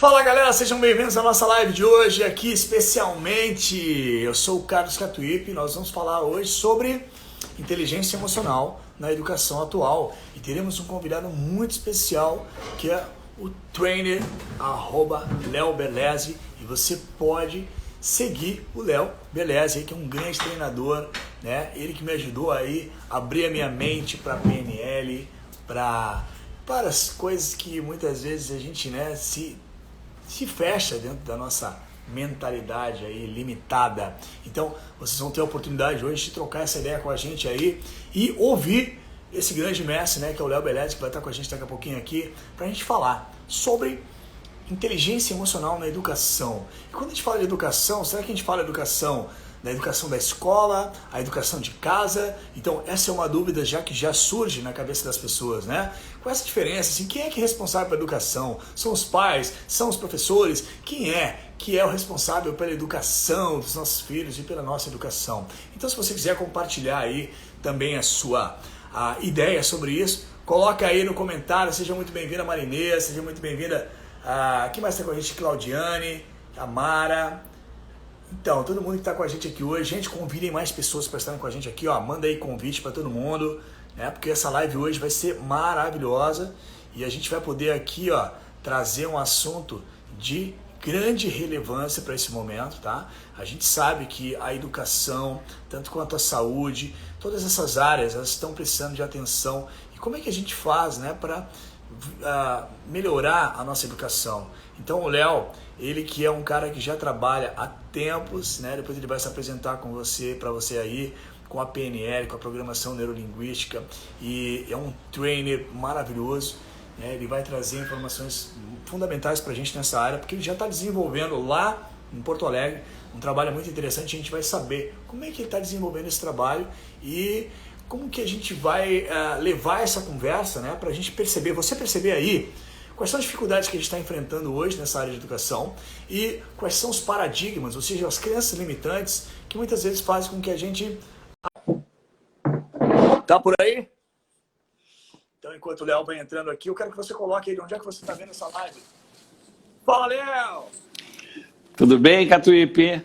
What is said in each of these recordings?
Fala galera, sejam bem-vindos à nossa live de hoje aqui especialmente. Eu sou o Carlos Catuípe e nós vamos falar hoje sobre inteligência emocional na educação atual. E teremos um convidado muito especial que é o trainer Léo Beleze. E você pode seguir o Léo Beleze, que é um grande treinador, né? Ele que me ajudou aí a abrir a minha mente para PNL, para as coisas que muitas vezes a gente, né, se fecha dentro da nossa mentalidade aí limitada. Então, vocês vão ter a oportunidade hoje de trocar essa ideia com a gente aí e ouvir esse grande mestre, né, que é o Léo Beleze, que vai estar com a gente daqui a pouquinho aqui, para a gente falar sobre inteligência emocional na educação. E quando a gente fala de educação, será que a gente fala de educação da escola, a educação de casa? Então essa é uma dúvida que já surge na cabeça das pessoas, né? Qual é essa diferença? Assim, quem é que é responsável pela educação? São os pais? São os professores? Quem é que é o responsável pela educação dos nossos filhos e pela nossa educação? Então, se você quiser compartilhar aí também a sua ideia sobre isso, coloca aí no comentário. Seja muito bem-vinda, Marinês, seja muito bem-vinda. Quem mais está com a gente? Claudiane, Tamara. Então, todo mundo que está com a gente aqui hoje, gente, convidem mais pessoas para estarem com a gente aqui, ó, manda aí convite para todo mundo, né? Porque essa live hoje vai ser maravilhosa e a gente vai poder aqui, ó, trazer um assunto de grande relevância para esse momento, tá? A gente sabe que a educação, tanto quanto a saúde, todas essas áreas, elas estão precisando de atenção. E como é que a gente faz, né, para melhorar a nossa educação? Então o Léo, ele que é um cara que já trabalha há tempos, né? Depois ele vai se apresentar com você, para você aí, com a PNL, com a programação neurolinguística, e é um trainer maravilhoso, né? Ele vai trazer informações fundamentais para a gente nessa área, porque ele já está desenvolvendo lá em Porto Alegre um trabalho muito interessante. A gente vai saber como é que ele está desenvolvendo esse trabalho e como que a gente vai levar essa conversa, né, para a gente perceber, você perceber aí quais são as dificuldades que a gente está enfrentando hoje nessa área de educação e quais são os paradigmas, ou seja, as crenças limitantes que muitas vezes fazem com que a gente... Tá por aí? Então, enquanto o Léo vai entrando aqui, eu quero que você coloque aí onde é que você está vendo essa live. Fala, Léo! Tudo bem, Catuípe?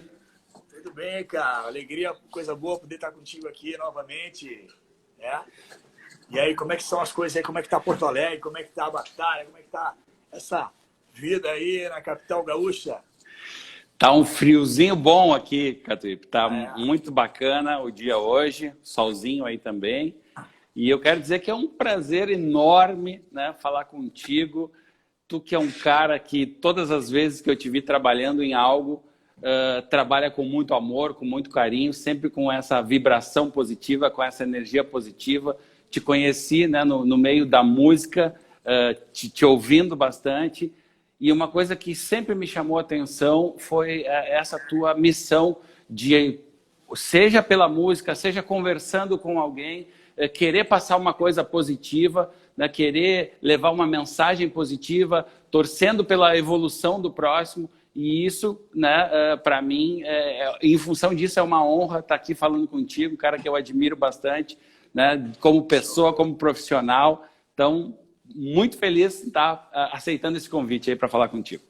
Tudo bem, cara. Alegria, coisa boa poder estar contigo aqui novamente, né? E aí, como é que são as coisas aí? Como é que tá Porto Alegre? Como é que tá a batalha? Como é que tá essa vida aí na capital gaúcha? Tá um friozinho bom aqui, Catuípe. Tá muito bacana o dia hoje, solzinho aí também. E eu quero dizer que é um prazer enorme, né, falar contigo. Tu que é um cara que todas as vezes que eu te vi trabalhando em algo, trabalha com muito amor, com muito carinho, sempre com essa vibração positiva, com essa energia positiva. Te conheci, né, no meio da música, te ouvindo bastante. E uma coisa que sempre me chamou a atenção foi essa tua missão de, seja pela música, seja conversando com alguém, querer passar uma coisa positiva, né, querer levar uma mensagem positiva, torcendo pela evolução do próximo. E isso, né, para mim, em função disso, é uma honra estar aqui falando contigo, um cara que eu admiro bastante, né, como pessoa, como profissional. Então, muito feliz de estar aceitando esse convite aí para falar contigo.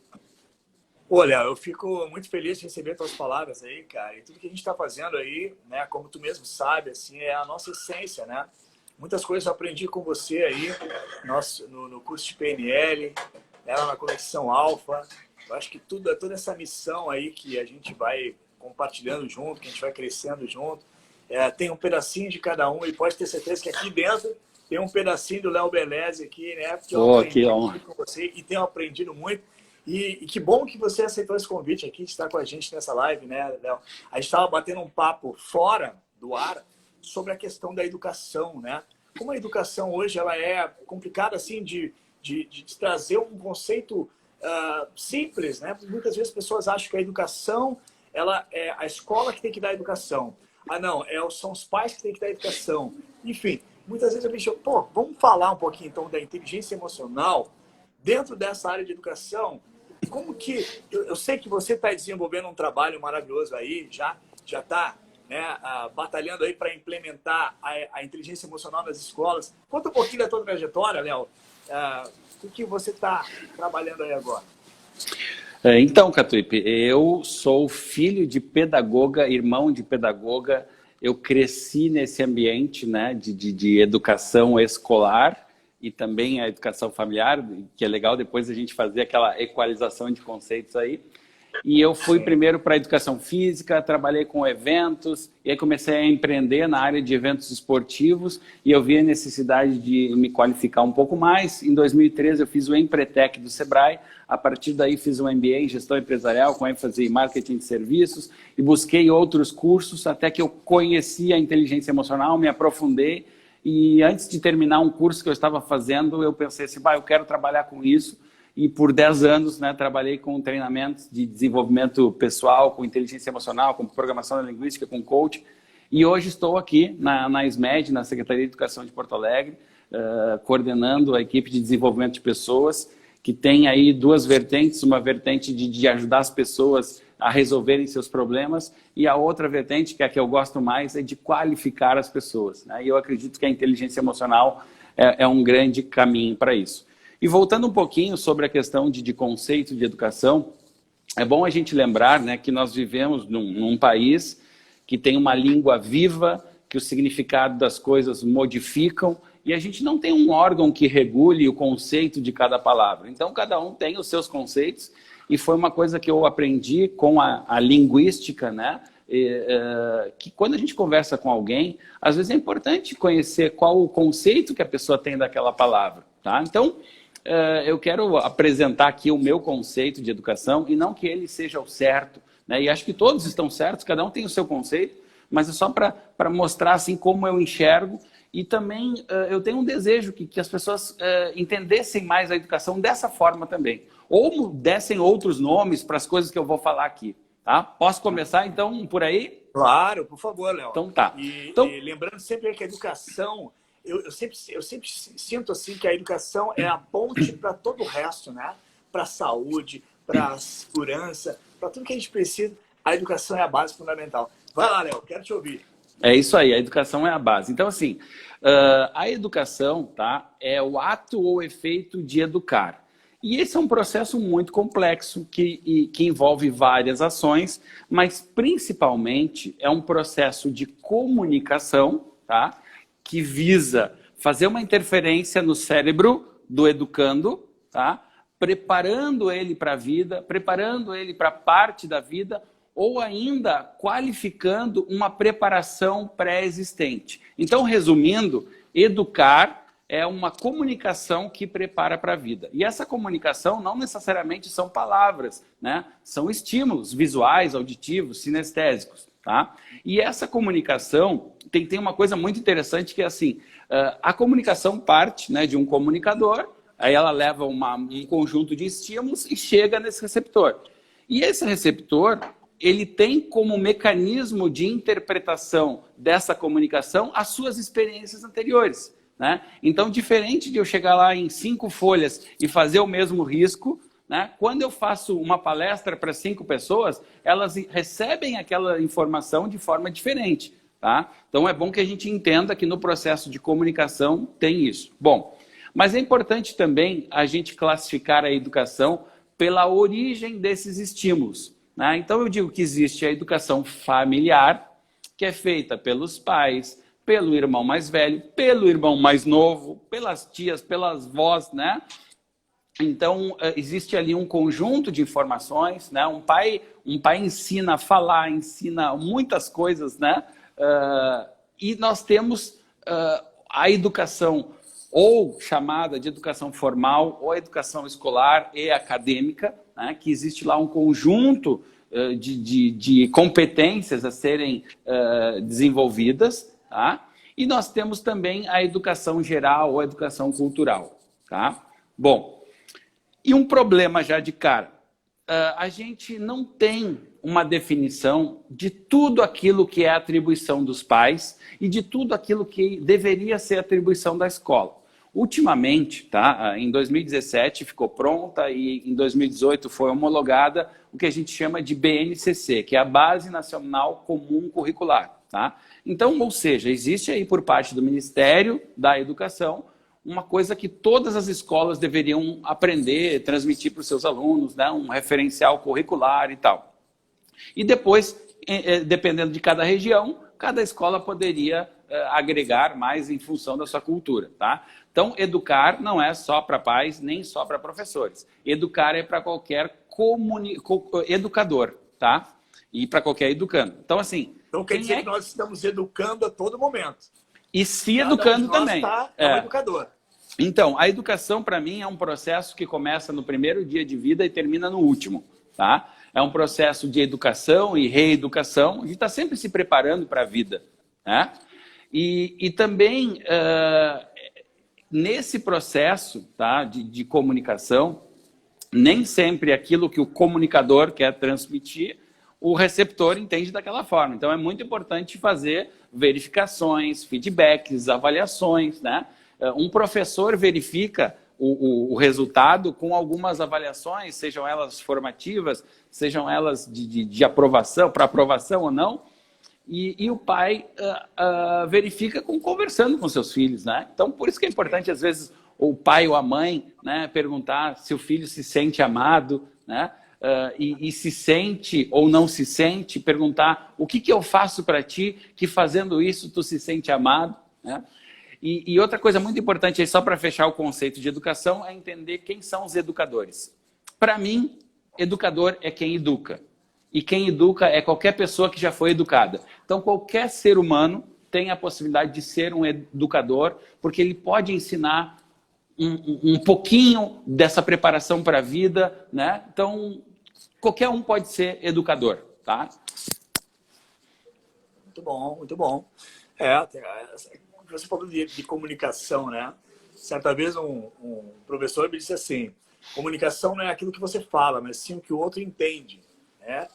Olha, eu fico muito feliz de receber tuas palavras aí, cara. E tudo que a gente está fazendo aí, né, como tu mesmo sabe, assim, é a nossa essência, né? Muitas coisas eu aprendi com você aí no curso de PNL, né, lá na Conexão Alfa. Eu acho que toda essa missão aí que a gente vai compartilhando junto, que a gente vai crescendo junto, tem um pedacinho de cada um, e pode ter certeza que aqui dentro tem um pedacinho do Léo Beleze aqui, né? Porque eu aprendi muito com você e tenho aprendido muito. E que bom que você aceitou esse convite aqui de estar com a gente nessa live, né, Léo? A gente estava batendo um papo fora do ar sobre a questão da educação, né? Como a educação hoje ela é complicada assim de trazer um conceito simples, né? Porque muitas vezes as pessoas acham que a educação ela é a escola que tem que dar a educação. Não, são os pais que têm que dar a educação. Enfim, muitas vezes eu me chamo, vamos falar um pouquinho então da inteligência emocional dentro dessa área de educação. Como que eu sei que você está desenvolvendo um trabalho maravilhoso aí, já está, né, batalhando aí para implementar a inteligência emocional nas escolas. Conta um pouquinho da tua trajetória, Léo. O que você está trabalhando aí agora? Então, Catuípe, eu sou filho de pedagoga, irmão de pedagoga. Eu cresci nesse ambiente, né, de educação escolar e também a educação familiar, que é legal depois a gente fazer aquela equalização de conceitos aí. E eu fui primeiro para a educação física, trabalhei com eventos, e aí comecei a empreender na área de eventos esportivos, e eu vi a necessidade de me qualificar um pouco mais. Em 2013 eu fiz o Empretec do Sebrae, a partir daí fiz um MBA em gestão empresarial com ênfase em marketing de serviços, e busquei outros cursos até que eu conheci a inteligência emocional, me aprofundei, e antes de terminar um curso que eu estava fazendo, eu pensei assim, eu quero trabalhar com isso. E por 10 anos, né, trabalhei com treinamentos de desenvolvimento pessoal, com inteligência emocional, com programação linguística, com coach. E hoje estou aqui na SMED, na Secretaria de Educação de Porto Alegre, coordenando a equipe de desenvolvimento de pessoas, que tem aí duas vertentes, uma vertente de ajudar as pessoas a resolverem seus problemas, e a outra vertente, que é a que eu gosto mais, é de qualificar as pessoas, né? E eu acredito que a inteligência emocional é um grande caminho para isso. E voltando um pouquinho sobre a questão de conceito de educação, é bom a gente lembrar, né, que nós vivemos num país que tem uma língua viva, que o significado das coisas modificam, e a gente não tem um órgão que regule o conceito de cada palavra. Então, cada um tem os seus conceitos, e foi uma coisa que eu aprendi com a linguística, né? Que quando a gente conversa com alguém, às vezes é importante conhecer qual o conceito que a pessoa tem daquela palavra, tá? Então, eu quero apresentar aqui o meu conceito de educação, e não que ele seja o certo, né? E acho que todos estão certos, cada um tem o seu conceito, mas é só para mostrar assim como eu enxergo. E também eu tenho um desejo que as pessoas entendessem mais a educação dessa forma também, ou dessem outros nomes para as coisas que eu vou falar aqui, tá? Posso começar então por aí? Claro, por favor, Léo. Então tá. E então, lembrando sempre que a educação, eu sempre sinto assim que a educação é a ponte para todo o resto, né? Para a saúde, para a segurança, para tudo que a gente precisa, a educação é a base fundamental. Vai lá, Léo, quero te ouvir. É isso aí, a educação é a base. Então, assim, a educação, tá, é o ato ou efeito de educar. E esse é um processo muito complexo que envolve várias ações, mas principalmente é um processo de comunicação, tá, que visa fazer uma interferência no cérebro do educando, tá, preparando ele para a vida, preparando ele para parte da vida, ou ainda qualificando uma preparação pré-existente. Então, resumindo, educar é uma comunicação que prepara para a vida. E essa comunicação não necessariamente são palavras, né? São estímulos visuais, auditivos, sinestésicos, tá? E essa comunicação tem uma coisa muito interessante que é assim, a comunicação parte, né, de um comunicador, aí ela leva um conjunto de estímulos e chega nesse receptor. E esse receptor, ele tem como mecanismo de interpretação dessa comunicação as suas experiências anteriores, né? Então, diferente de eu chegar lá em 5 folhas e fazer o mesmo risco, né? Quando eu faço uma palestra para 5 pessoas, elas recebem aquela informação de forma diferente, tá? Então, é bom que a gente entenda que no processo de comunicação tem isso. Bom, mas é importante também a gente classificar a educação pela origem desses estímulos. Então, eu digo que existe a educação familiar, que é feita pelos pais, pelo irmão mais velho, pelo irmão mais novo, pelas tias, pelas vós, né? Então, existe ali um conjunto de informações, né? Um pai ensina a falar, ensina muitas coisas, né? E nós temos a educação ou chamada de educação formal, ou educação escolar e acadêmica, né, que existe lá um conjunto de competências a serem desenvolvidas, tá? E nós temos também a educação geral ou a educação cultural, tá? Bom, e um problema já de cara, a gente não tem uma definição de tudo aquilo que é atribuição dos pais e de tudo aquilo que deveria ser atribuição da escola. Ultimamente, tá, em 2017 ficou pronta e em 2018 foi homologada o que a gente chama de BNCC, que é a Base Nacional Comum Curricular. Tá? Então, ou seja, existe aí por parte do Ministério da Educação uma coisa que todas as escolas deveriam aprender, transmitir para os seus alunos, né? Um referencial curricular e tal. E depois, dependendo de cada região, cada escola poderia agregar mais em função da sua cultura, tá? Então, educar não é só para pais, nem só para professores. Educar é para qualquer educador, tá? E para qualquer educando. Então, assim... Então, quer dizer que nós estamos educando a todo momento. E se educando também. É um educador. Então, a educação, para mim, é um processo que começa no primeiro dia de vida e termina no último, tá? É um processo de educação e reeducação. A gente está sempre se preparando para a vida, né? E também, nesse processo, tá, de comunicação, nem sempre aquilo que o comunicador quer transmitir, o receptor entende daquela forma. Então, é muito importante fazer verificações, feedbacks, avaliações, né? Um professor verifica o resultado com algumas avaliações, sejam elas formativas, sejam elas de aprovação, para aprovação ou não, e o pai verifica conversando com seus filhos, né? Então, por isso que é importante, às vezes, o pai ou a mãe, né, perguntar se o filho se sente amado, né? E se sente ou não se sente, perguntar o que eu faço para ti que fazendo isso tu se sente amado, né? E outra coisa muito importante, aí, só para fechar o conceito de educação, é entender quem são os educadores. Para mim, educador é quem educa. E quem educa é qualquer pessoa que já foi educada. Então, qualquer ser humano tem a possibilidade de ser um educador, porque ele pode ensinar um pouquinho dessa preparação para a vida, né? Então, qualquer um pode ser educador, tá? Muito bom, muito bom. Você falou de comunicação, né? Certa vez um professor me disse assim, comunicação não é aquilo que você fala, mas sim o que o outro entende, né?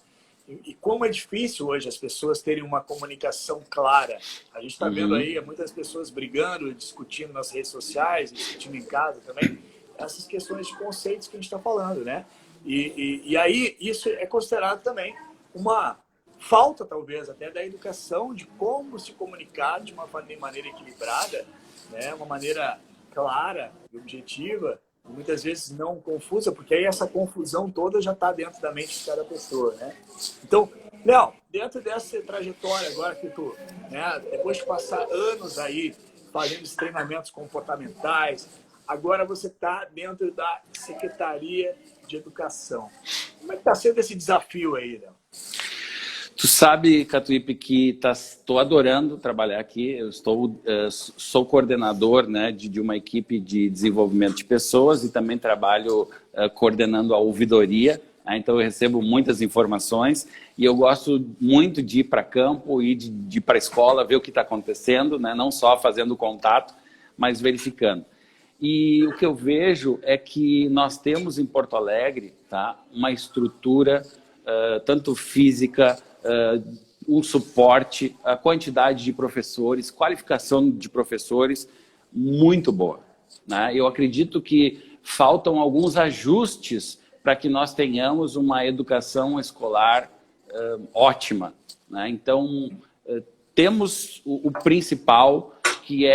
E como é difícil hoje as pessoas terem uma comunicação clara. A gente está vendo aí muitas pessoas brigando, discutindo nas redes sociais, discutindo em casa também, essas questões de conceitos que a gente está falando, né? E aí isso é considerado também uma falta, talvez, até da educação de como se comunicar de uma maneira equilibrada, né? Uma maneira clara e objetiva, e muitas vezes não confusa, porque aí essa confusão toda já está dentro da mente de cada pessoa, né? Então, Léo, dentro dessa trajetória agora que tu, né, depois de passar anos aí fazendo esses treinamentos comportamentais, agora você está dentro da Secretaria de Educação. Como é que está sendo esse desafio aí, Léo? Tu sabe, Catuípe, que estou adorando trabalhar aqui. Eu sou coordenador, né, de uma equipe de desenvolvimento de pessoas e também trabalho coordenando a ouvidoria. Né? Então, eu recebo muitas informações e eu gosto muito de ir para campo e de ir para a escola, ver o que está acontecendo, né? Não só fazendo contato, mas verificando. E o que eu vejo é que nós temos em Porto Alegre, tá, uma estrutura tanto física, um suporte, a quantidade de professores, qualificação de professores muito boa, né? Eu acredito que faltam alguns ajustes para que nós tenhamos uma educação escolar ótima, né? Então, temos o principal, que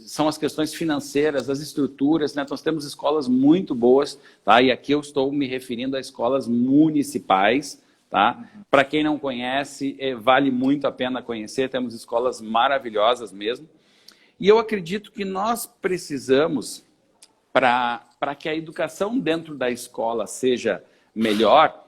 são as questões financeiras, as estruturas, né? Nós temos escolas muito boas, tá? E aqui eu estou me referindo a escolas municipais, tá? Para quem não conhece, vale muito a pena conhecer, temos escolas maravilhosas mesmo. E eu acredito que nós precisamos, para que a educação dentro da escola seja melhor,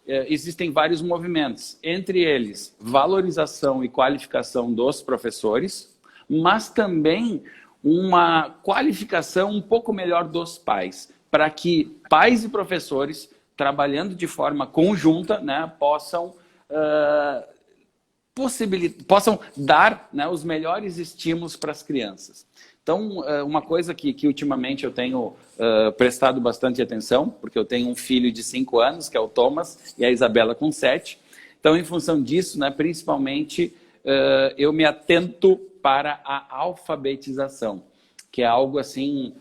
existem vários movimentos, entre eles valorização e qualificação dos professores, mas também uma qualificação um pouco melhor dos pais, para que pais e professores, trabalhando de forma conjunta, né, possam dar, né, os melhores estímulos para as crianças. Então, uma coisa que ultimamente eu tenho prestado bastante atenção, porque eu tenho um filho de 5 anos, que é o Thomas, e a Isabela com 7. Então, em função disso, né, principalmente, eu me atento para a alfabetização, que é algo assim,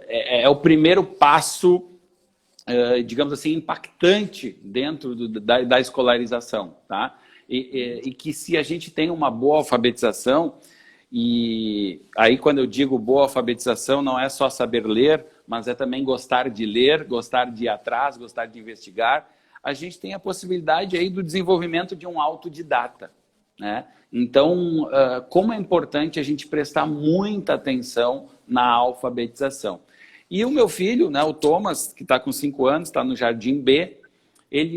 é o primeiro passo, digamos assim, impactante dentro da escolarização, tá? E que se a gente tem uma boa alfabetização, E aí, quando eu digo boa alfabetização, não é só saber ler, mas é também gostar de ler, gostar de ir atrás, gostar de investigar. A gente tem a possibilidade aí do desenvolvimento de um autodidata, né? Então, como é importante a gente prestar muita atenção na alfabetização. E o meu filho, né, o Thomas, que está com 5 anos, está no Jardim B,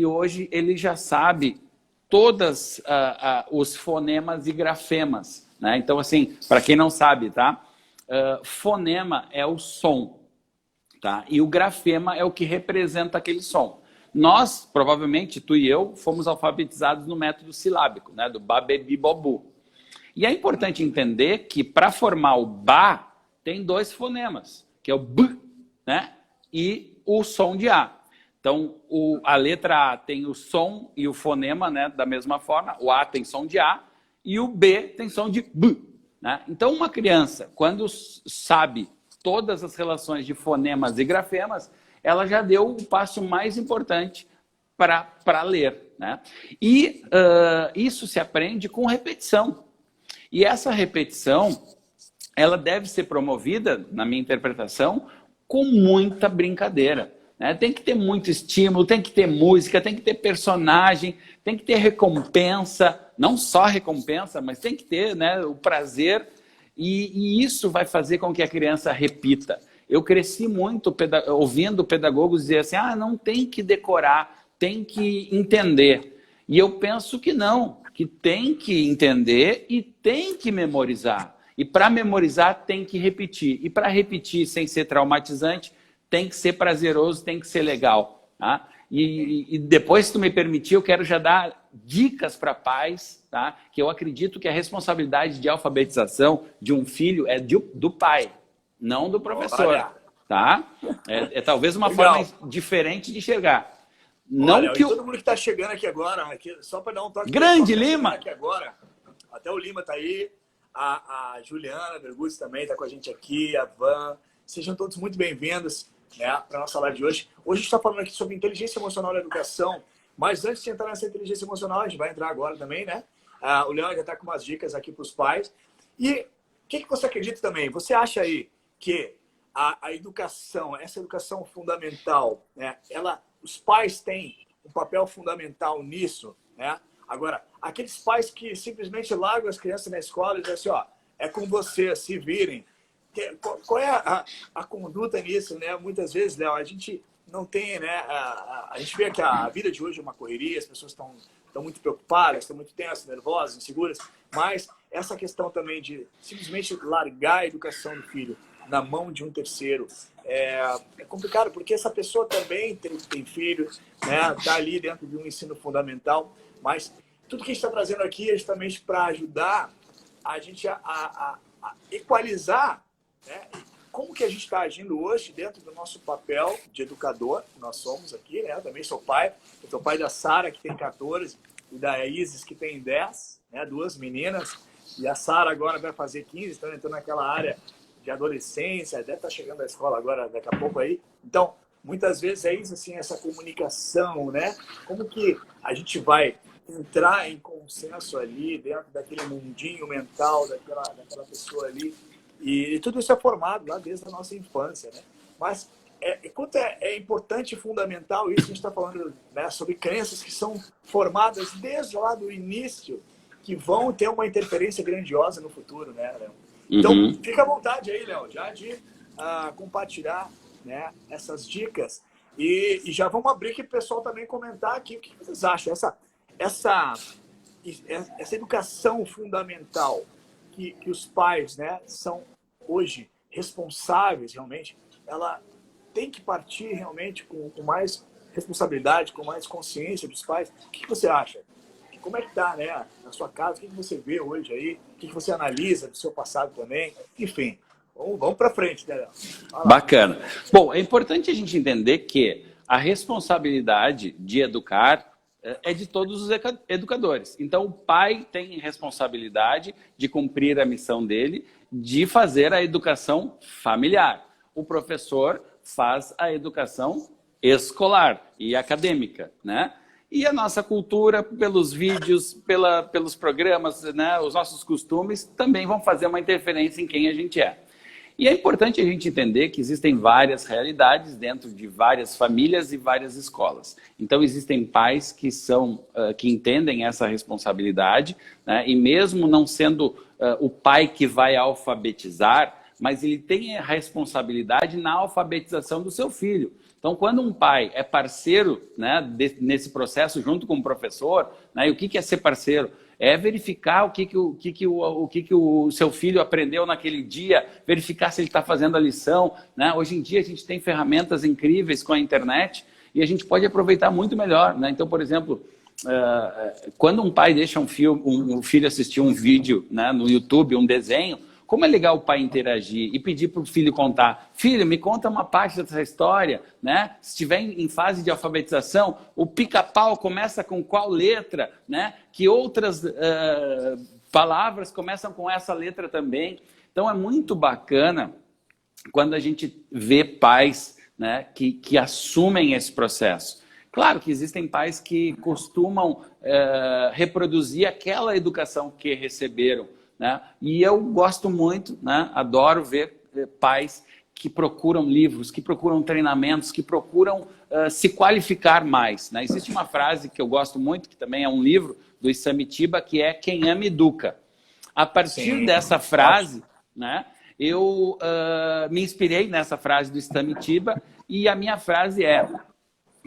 hoje ele já sabe todos os fonemas e grafemas, né? Então, assim, para quem não sabe, tá? Fonema é o som, tá? E o grafema é o que representa aquele som. Nós, provavelmente, tu e eu, fomos alfabetizados no método silábico, né? Do ba, bebi, bobu. E é importante entender que para formar o ba, tem 2 fonemas, que é o b, né? E o som de A. Então, a letra A tem o som e o fonema, né, da mesma forma. O A tem som de A e o B tem som de B, né? Então, uma criança, quando sabe todas as relações de fonemas e grafemas, ela já deu o passo mais importante para ler, né? E isso se aprende com repetição. E essa repetição, ela deve ser promovida, na minha interpretação, com muita brincadeira, né? Tem que ter muito estímulo, tem que ter música, tem que ter personagem, tem que ter recompensa, não só recompensa, mas tem que ter, né, o prazer, e isso vai fazer com que a criança repita. Eu cresci muito ouvindo pedagogos dizer assim, não tem que decorar, tem que entender. E eu penso que não, que tem que entender e tem que memorizar. E para memorizar tem que repetir. E para repetir sem ser traumatizante, tem que ser prazeroso, tem que ser legal, tá? E depois, se tu me permitir, eu quero já dar dicas para pais, tá? Que eu acredito que a responsabilidade de alfabetização de um filho é do pai, não do professor. Olha. Tá? É talvez uma Legal. forma diferente de enxergar. Não Olha, que todo mundo que está chegando aqui agora, só para dar um toque. Grande Lima! Aqui agora, até o Lima está aí, a Juliana Berguzzi também está com a gente aqui, a Van. Sejam todos muito bem-vindos, né, para a nossa live de hoje. Hoje a gente está falando aqui sobre inteligência emocional na educação, mas antes de entrar nessa inteligência emocional, a gente vai entrar agora também, né? O Leão já está com umas dicas aqui para os pais. E o que você acredita também? Você acha aí que a educação, essa educação fundamental, né, os pais têm um papel fundamental nisso, né? Agora, aqueles pais que simplesmente largam as crianças na escola e dizem assim, é com você, se virem. Qual é a conduta nisso, né? Muitas vezes, Léo, a gente não tem, né? A gente vê que a vida de hoje é uma correria, as pessoas estão muito preocupadas, estão muito tensas, nervosas, inseguras, mas essa questão também de simplesmente largar a educação do filho na mão de um terceiro é complicado, porque essa pessoa também tem filhos, né? Está ali dentro de um ensino fundamental, mas tudo que a gente está trazendo aqui é justamente para ajudar a gente a equalizar, né? Como que a gente está agindo hoje dentro do nosso papel de educador, que nós somos aqui, né? Eu também sou pai, eu sou pai da Sara, que tem 14, e da Isis, que tem 10, né? 2 meninas, e a Sara agora vai fazer 15, então entrando naquela área de adolescência, deve estar chegando à escola agora, daqui a pouco aí. Então, muitas vezes é isso, assim, essa comunicação, né? Como que a gente vai entrar em consenso ali, dentro daquele mundinho mental daquela pessoa ali. E tudo isso é formado lá desde a nossa infância, né? Mas quanto é importante e fundamental isso, a gente está falando, né, sobre crenças que são formadas desde lá do início, que vão ter uma interferência grandiosa no futuro, né, Léo? Então, fica à vontade aí, Léo, já de compartilhar, né, essas dicas. E já vamos abrir aqui para o pessoal também comentar aqui o que vocês acham. Essa educação fundamental que os pais, né, são hoje responsáveis, realmente, ela tem que partir realmente com mais responsabilidade, com mais consciência dos pais. O que você acha? Como é que está, né, na sua casa? O que você vê hoje aí? O que você analisa do seu passado também? Enfim, vamos para frente, né? Bacana. Bom, é importante a gente entender que a responsabilidade de educar é de todos os educadores. Então, o pai tem responsabilidade de cumprir a missão dele, de fazer a educação familiar. O professor faz a educação escolar e acadêmica, né? E a nossa cultura, pelos vídeos, pelos programas, né, os nossos costumes, também vão fazer uma interferência em quem a gente é. E é importante a gente entender que existem várias realidades dentro de várias famílias e várias escolas. Então, existem pais que entendem essa responsabilidade, né? E mesmo não sendo o pai que vai alfabetizar, mas ele tem a responsabilidade na alfabetização do seu filho. Então, quando um pai é parceiro, né, nesse processo junto com o professor, né, e o que é ser parceiro? É verificar o que o seu filho aprendeu naquele dia, verificar se ele está fazendo a lição, né? Hoje em dia a gente tem ferramentas incríveis com a internet e a gente pode aproveitar muito melhor, né? Então, por exemplo, quando um pai deixa um filho assistir um vídeo, né, no YouTube, um desenho, como é legal o pai interagir e pedir para o filho contar. Filho, me conta uma parte dessa história, né? Se estiver em fase de alfabetização, o pica-pau começa com qual letra, né? Que outras palavras começam com essa letra também. Então é muito bacana quando a gente vê pais, né, que assumem esse processo. Claro que existem pais que costumam reproduzir aquela educação que receberam, né? E eu gosto muito, né? Adoro ver pais que procuram livros, que procuram treinamentos, que procuram se qualificar mais, né? Existe uma frase que eu gosto muito, que também é um livro do Isamitiba, que é "Quem ama, educa". A partir dessa frase, né, eu me inspirei nessa frase do Isamitiba e a minha frase é: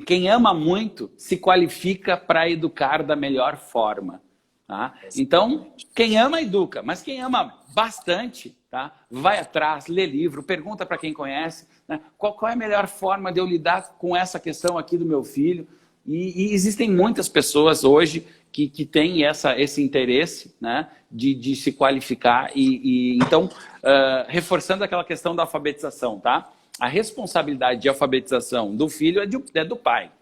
quem ama muito se qualifica para educar da melhor forma. Tá? Então, quem ama, educa. Mas quem ama bastante, tá? Vai atrás, lê livro, pergunta para quem conhece, né? Qual é a melhor forma de eu lidar com essa questão aqui do meu filho. E existem muitas pessoas hoje que têm esse interesse, né, de se qualificar. Então, reforçando aquela questão da alfabetização, tá? A responsabilidade de alfabetização do filho é do pai.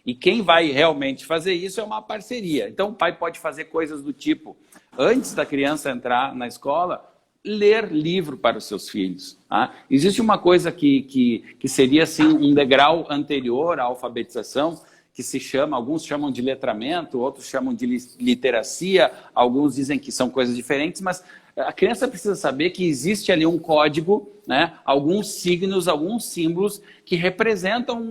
E quem vai realmente fazer isso é uma parceria. Então, o pai pode fazer coisas do tipo, antes da criança entrar na escola, ler livro para os seus filhos. Tá? Existe uma coisa que seria assim, um degrau anterior à alfabetização, que se chama, alguns chamam de letramento, outros chamam de literacia, alguns dizem que são coisas diferentes, mas a criança precisa saber que existe ali um código, né? Alguns signos, alguns símbolos que representam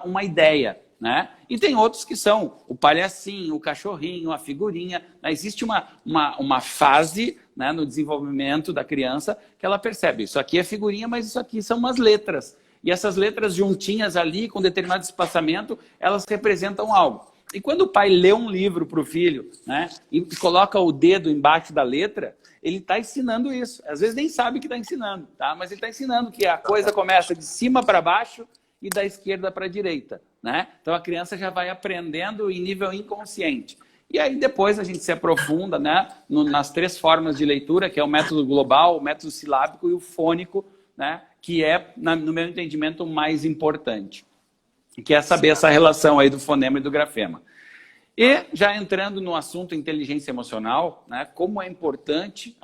uma ideia. Né? E tem outros que são o palhacinho, o cachorrinho, a figurinha. Né? Existe uma fase, né, no desenvolvimento da criança que ela percebe. Isso aqui é figurinha, mas isso aqui são umas letras. E essas letras juntinhas ali, com determinado espaçamento, elas representam algo. E quando o pai lê um livro para o filho, né, e coloca o dedo embaixo da letra, ele está ensinando isso. Às vezes nem sabe que está ensinando, tá? Mas ele está ensinando que a coisa começa de cima para baixo e da esquerda para a direita. Né? Então a criança já vai aprendendo em nível inconsciente. E aí depois a gente se aprofunda, né, nas 3 formas de leitura, que é o método global, o método silábico e o fônico, né, que é, no meu entendimento, o mais importante. Que é saber essa relação aí do fonema e do grafema. E já entrando no assunto inteligência emocional, né, como é importante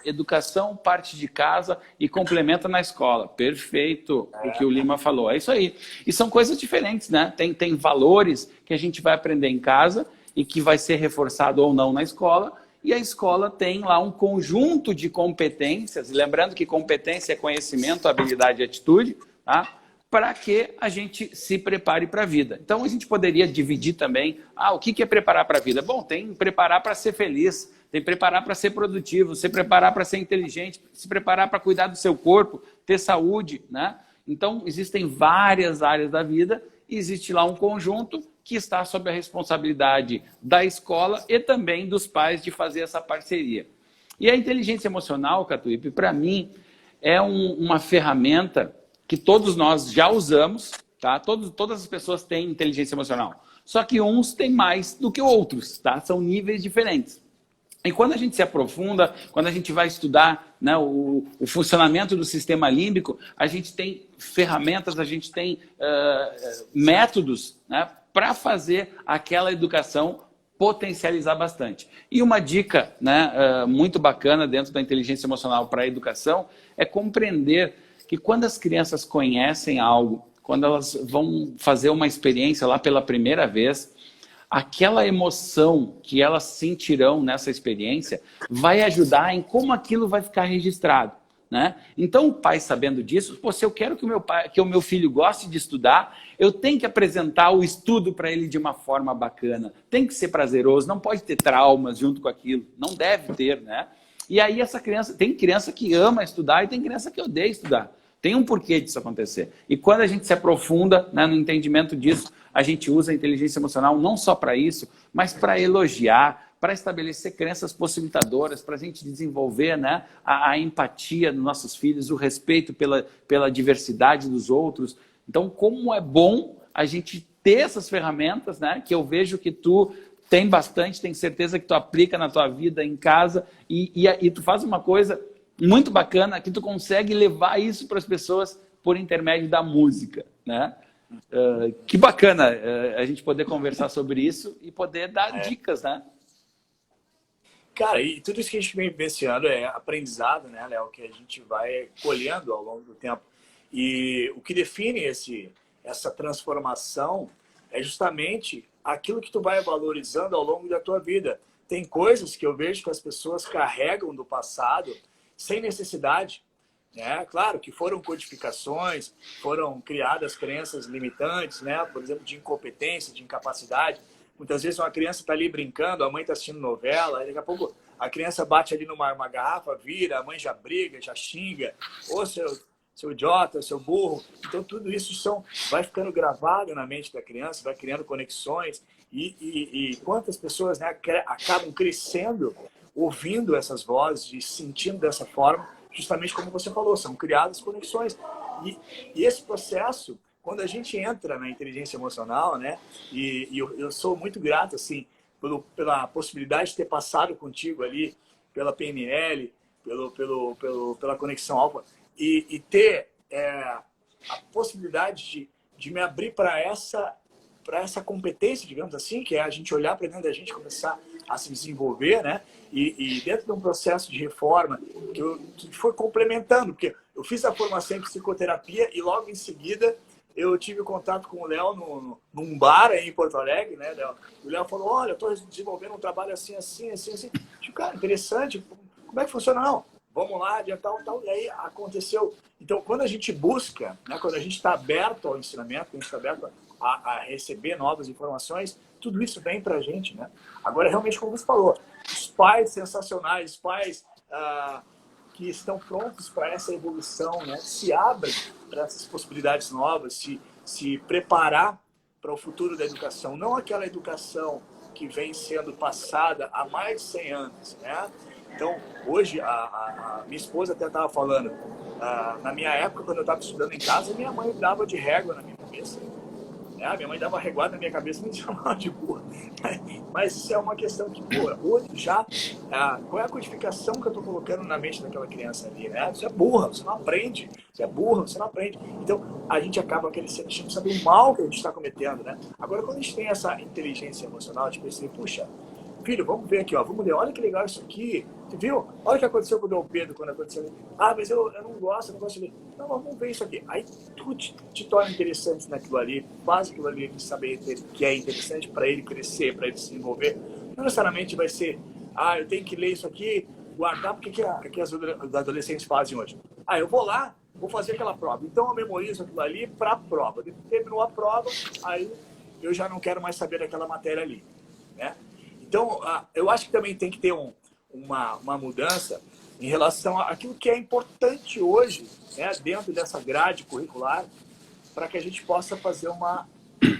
educação parte de casa e complementa na escola. Perfeito o que o Lima falou, é isso aí. E são coisas diferentes, né? Tem valores que a gente vai aprender em casa e que vai ser reforçado ou não na escola. E a escola tem lá um conjunto de competências, lembrando que competência é conhecimento, habilidade e atitude, tá? Para que a gente se prepare para a vida. Então, a gente poderia dividir também, o que é preparar para a vida? Bom, tem preparar para ser feliz, tem preparar para ser produtivo, se preparar para ser inteligente, se preparar para cuidar do seu corpo, ter saúde, né? Então, existem várias áreas da vida e existe lá um conjunto que está sob a responsabilidade da escola e também dos pais de fazer essa parceria. E a inteligência emocional, Catuípe, para mim, é uma ferramenta que todos nós já usamos, tá? Todas as pessoas têm inteligência emocional. Só que uns têm mais do que outros, tá? São níveis diferentes. E quando a gente se aprofunda, quando a gente vai estudar, né, o funcionamento do sistema límbico, a gente tem ferramentas, a gente tem métodos, né, para fazer aquela educação potencializar bastante. E uma dica, né, muito bacana dentro da inteligência emocional para a educação é compreender que quando as crianças conhecem algo, quando elas vão fazer uma experiência lá pela primeira vez, aquela emoção que elas sentirão nessa experiência vai ajudar em como aquilo vai ficar registrado, né? Então, o pai sabendo disso, pô, se eu quero que o meu filho goste de estudar, eu tenho que apresentar o estudo para ele de uma forma bacana. Tem que ser prazeroso, não pode ter traumas junto com aquilo. Não deve ter, né? E aí essa criança, tem criança que ama estudar e tem criança que odeia estudar. Tem um porquê disso acontecer. E quando a gente se aprofunda, né, no entendimento disso, a gente usa a inteligência emocional não só para isso, mas para elogiar, para estabelecer crenças possibilitadoras, para a gente desenvolver, né, a empatia dos nossos filhos, o respeito pela diversidade dos outros. Então, como é bom a gente ter essas ferramentas, né, que eu vejo que tu tem bastante, tenho certeza que tu aplica na tua vida, em casa, e tu faz uma coisa muito bacana, que tu consegue levar isso para as pessoas por intermédio da música, né? Que bacana a gente poder conversar sobre isso e poder dar dicas, né? Cara, e tudo isso que a gente vem vivenciando é aprendizado, né, Léo? Que a gente vai colhendo ao longo do tempo. E o que define essa transformação é justamente aquilo que tu vai valorizando ao longo da tua vida. Tem coisas que eu vejo que as pessoas carregam do passado sem necessidade, né? Claro que foram codificações, foram criadas crenças limitantes, né? Por exemplo, de incompetência, de incapacidade. Muitas vezes uma criança está ali brincando, a mãe está assistindo novela, e daqui a pouco a criança bate ali numa garrafa, vira, a mãe já briga, já xinga, ou seu idiota, seu burro. Então tudo isso vai ficando gravado na mente da criança, vai criando conexões, e quantas pessoas, né, acabam crescendo ouvindo essas vozes e sentindo dessa forma, justamente como você falou, são criadas conexões. E esse processo, quando a gente entra na inteligência emocional, né, e eu sou muito grato assim, pela possibilidade de ter passado contigo ali, pela PNL, pela Conexão Alfa, e ter a possibilidade de me abrir para essa competência, digamos assim, que é a gente olhar para dentro da gente, começar a se desenvolver, né? E dentro de um processo de reforma que foi complementando, porque eu fiz a formação em psicoterapia e logo em seguida eu tive contato com o Léo num bar aí em Porto Alegre, né, Léo? O Léo falou, olha, eu estou desenvolvendo um trabalho assim. Tipo, cara, interessante, como é que funciona? Não, vamos lá, de tal. E aí aconteceu. Então, quando a gente busca, né, quando a gente está aberto ao ensinamento, quando a gente está aberto a receber novas informações, tudo isso vem para a gente, né? Agora, realmente, como você falou, os pais sensacionais, os pais que estão prontos para essa evolução, né, se abrem para essas possibilidades novas, se preparar para o futuro da educação, não aquela educação que vem sendo passada há mais de 100 anos, né? Então, hoje, a minha esposa até estava falando, na minha época, quando eu estava estudando em casa, minha mãe dava de régua na minha cabeça. Minha mãe dava reguada na minha cabeça e me chamava de burra. Mas isso é uma questão que, pô, hoje já, qual é a codificação que eu estou colocando na mente daquela criança ali, né? Você é burra, você não aprende. Você é burra, você não aprende. Então, a gente acaba crescendo, a gente não sabe o mal que a gente está cometendo, né? Agora, quando a gente tem essa inteligência emocional, a gente pensa assim, puxa, filho, vamos ver aqui, ó, vamos ler, olha que legal isso aqui, você viu? Olha o que aconteceu com o Dom Pedro quando aconteceu. Mas eu não gosto, eu não gosto de ler. Não, vamos ver isso aqui. Aí tu te torna interessante naquilo ali, faz aquilo ali de saber que é interessante para ele crescer, para ele se desenvolver. Não necessariamente vai ser, eu tenho que ler isso aqui, guardar, porque que os adolescentes fazem hoje? Eu vou lá, vou fazer aquela prova. Então eu memorizo aquilo ali para a prova. Terminou a prova, aí eu já não quero mais saber daquela matéria ali, né? Então, eu acho que também tem que ter uma mudança em relação àquilo que é importante hoje, né, dentro dessa grade curricular, para que a gente possa fazer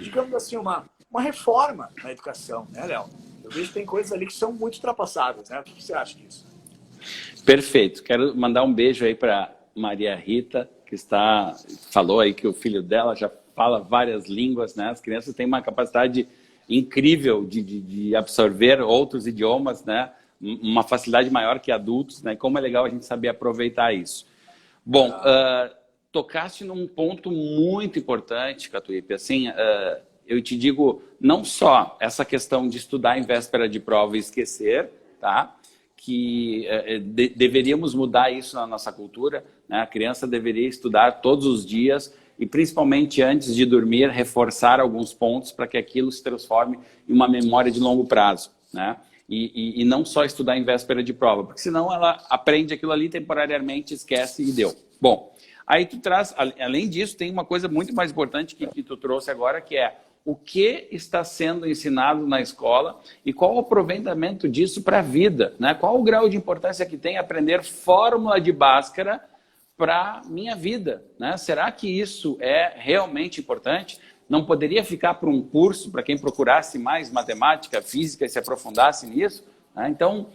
digamos assim, uma reforma na educação, né, Léo? Eu vejo que tem coisas ali que são muito ultrapassadas, né? O que você acha disso? Perfeito. Quero mandar um beijo aí para Maria Rita, que falou aí que o filho dela já fala várias línguas, né? As crianças têm uma capacidade incrível de absorver outros idiomas, né? Uma facilidade maior que adultos, né? Como é legal a gente saber aproveitar isso. Bom, tocaste num ponto muito importante, Catuípe. Assim, eu te digo, não só essa questão de estudar em véspera de prova e esquecer, tá? Que deveríamos mudar isso na nossa cultura, né? A criança deveria estudar todos os dias e principalmente antes de dormir, reforçar alguns pontos para que aquilo se transforme em uma memória de longo prazo, né? E não só estudar em véspera de prova, porque senão ela aprende aquilo ali temporariamente, esquece e deu. Bom, aí tu traz, além disso, tem uma coisa muito mais importante que tu trouxe agora, que é o que está sendo ensinado na escola e qual o aproveitamento disso para a vida, né? Qual o grau de importância que tem aprender fórmula de Bhaskara para minha vida, né? Será que isso é realmente importante? Não poderia ficar para um curso para quem procurasse mais matemática, física e se aprofundasse nisso, né? Então,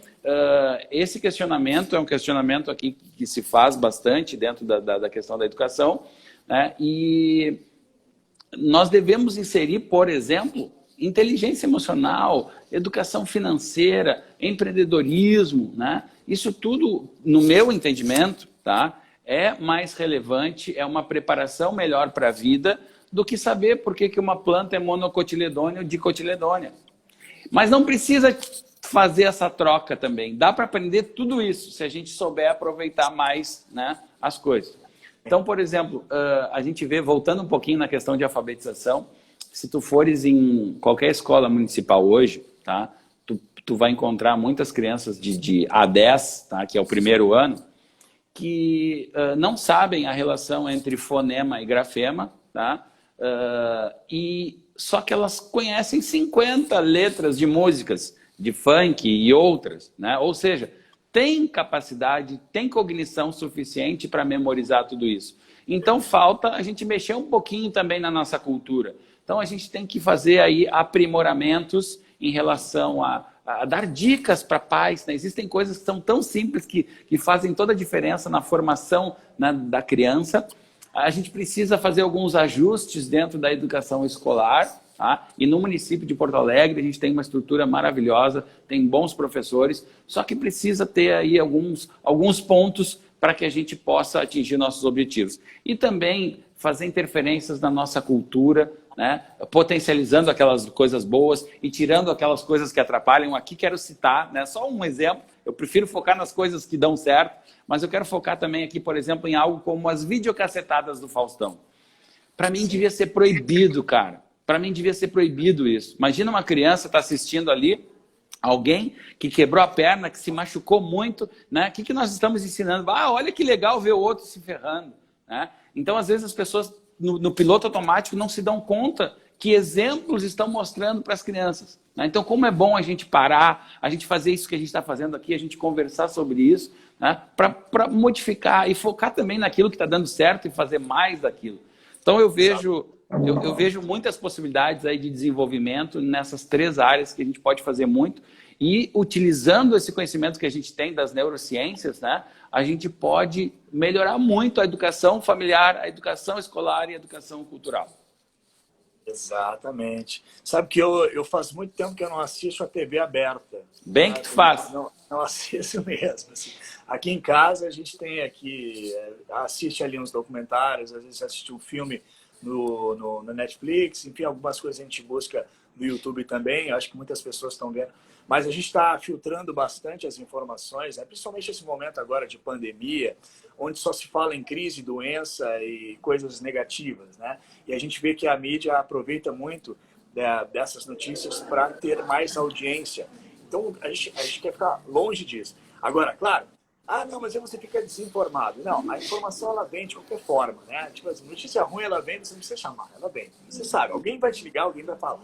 esse questionamento é um questionamento aqui que se faz bastante dentro da questão da educação, né? E nós devemos inserir, por exemplo, inteligência emocional, educação financeira, empreendedorismo, né? Isso tudo, no meu entendimento, tá? É mais relevante, é uma preparação melhor para a vida do que saber por que uma planta é monocotiledônea ou dicotiledônea. Mas não precisa fazer essa troca também. Dá para aprender tudo isso se a gente souber aproveitar mais, né, as coisas. Então, por exemplo, a gente vê, voltando um pouquinho na questão de alfabetização, se tu fores em qualquer escola municipal hoje, tá, tu vai encontrar muitas crianças de A10, tá, que é o primeiro ano, que não sabem a relação entre fonema e grafema, tá? E só que elas conhecem 50 letras de músicas, de funk e outras, né? Ou seja, tem capacidade, tem cognição suficiente para memorizar tudo isso. Então falta a gente mexer um pouquinho também na nossa cultura. Então a gente tem que fazer aí aprimoramentos em relação a dar dicas para pais, né? Existem coisas que são tão simples que fazem toda a diferença na formação, né, da criança. A gente precisa fazer alguns ajustes dentro da educação escolar, tá? E no município de Porto Alegre a gente tem uma estrutura maravilhosa, tem bons professores, só que precisa ter aí alguns pontos para que a gente possa atingir nossos objetivos. E também fazer interferências na nossa cultura, né? Potencializando aquelas coisas boas e tirando aquelas coisas que atrapalham. Aqui quero citar, né, só um exemplo, eu prefiro focar nas coisas que dão certo, mas eu quero focar também aqui, por exemplo, em algo como as videocassetadas do Faustão. Para mim devia ser proibido, cara. Para mim devia ser proibido isso. Imagina uma criança estar assistindo ali, alguém que quebrou a perna, que se machucou muito, né? O que nós estamos ensinando? Ah, olha que legal ver o outro se ferrando, né? Então, às vezes, as pessoas no piloto automático não se dão conta que exemplos estão mostrando para as crianças, né? Então, como é bom a gente parar, a gente fazer isso que a gente está fazendo aqui, a gente conversar sobre isso, né? Para modificar e focar também naquilo que está dando certo e fazer mais daquilo. Então, eu vejo muitas possibilidades aí de desenvolvimento nessas 3 áreas que a gente pode fazer muito. E utilizando esse conhecimento que a gente tem das neurociências, né, a gente pode melhorar muito a educação familiar, a educação escolar e a educação cultural. Exatamente. Sabe que eu faz muito tempo que eu não assisto a TV aberta. Bem que tu faz. Não assisto mesmo. Assim. Aqui em casa a gente tem aqui, assiste ali uns documentários, às vezes assiste um filme no Netflix, enfim, algumas coisas a gente busca no YouTube também, acho que muitas pessoas estão vendo. Mas a gente está filtrando bastante as informações, né? Principalmente esse momento agora de pandemia, onde só se fala em crise, doença e coisas negativas, né? E a gente vê que a mídia aproveita muito dessas notícias para ter mais audiência. Então, a gente quer ficar longe disso. Agora, claro, não, mas aí você fica desinformado. Não, a informação ela vem de qualquer forma, né? Tipo assim, notícia ruim ela vem, você não precisa chamar, ela vem. Você sabe, alguém vai te ligar, alguém vai falar.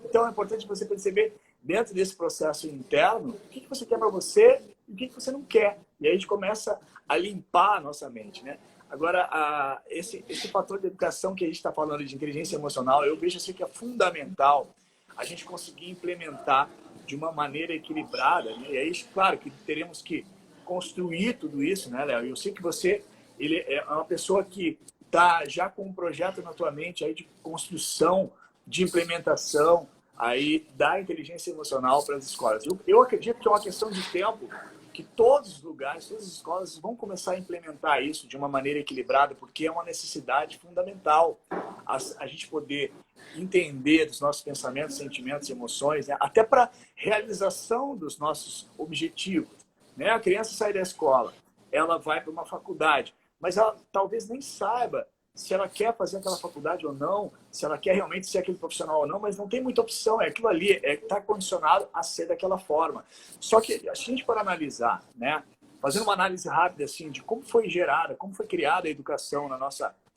Então é importante você perceber dentro desse processo interno o que você quer para você e o que você não quer. E aí a gente começa a limpar a nossa mente, né? Agora, esse fator de educação que a gente está falando de inteligência emocional, eu vejo assim que é fundamental a gente conseguir implementar de uma maneira equilibrada, né? E aí, claro, que teremos que construir tudo isso, né, Léo? Eu sei que você ele é uma pessoa que está já com um projeto na tua mente aí de construção, de implementação aí da inteligência emocional para as escolas. Eu acredito que é uma questão de tempo que todos os lugares, todas as escolas vão começar a implementar isso de uma maneira equilibrada, porque é uma necessidade fundamental a gente poder entender dos nossos pensamentos, sentimentos e emoções, né? Até para realização dos nossos objetivos. Né? A criança sai da escola, ela vai para uma faculdade, mas ela talvez nem saiba se ela quer fazer aquela faculdade ou não, se ela quer realmente ser aquele profissional ou não, mas não tem muita opção, é aquilo ali, está condicionado a ser daquela forma. Só que, se a gente for analisar, né, fazendo uma análise rápida assim, de como foi gerada, como foi criada a educação na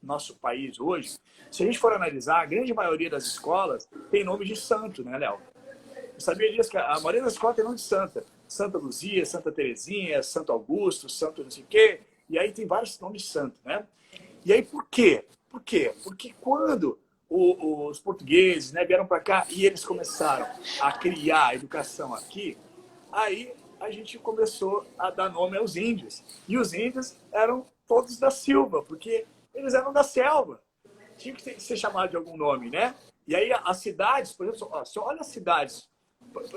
nosso país hoje, se a gente for analisar, a grande maioria das escolas tem nome de santo, né, Léo? Eu sabia disso, que a maioria das escolas tem nome de santa. Santa Luzia, Santa Terezinha, Santo Augusto, Santo não sei o quê, e aí tem vários nomes de santo, né? E aí por quê? Por quê? Porque quando os portugueses, né, vieram para cá e eles começaram a criar a educação aqui, aí a gente começou a dar nome aos índios. E os índios eram todos da Silva, porque eles eram da selva. Tinha que ser chamado de algum nome, né? E aí as cidades, por exemplo, ó, olha as cidades,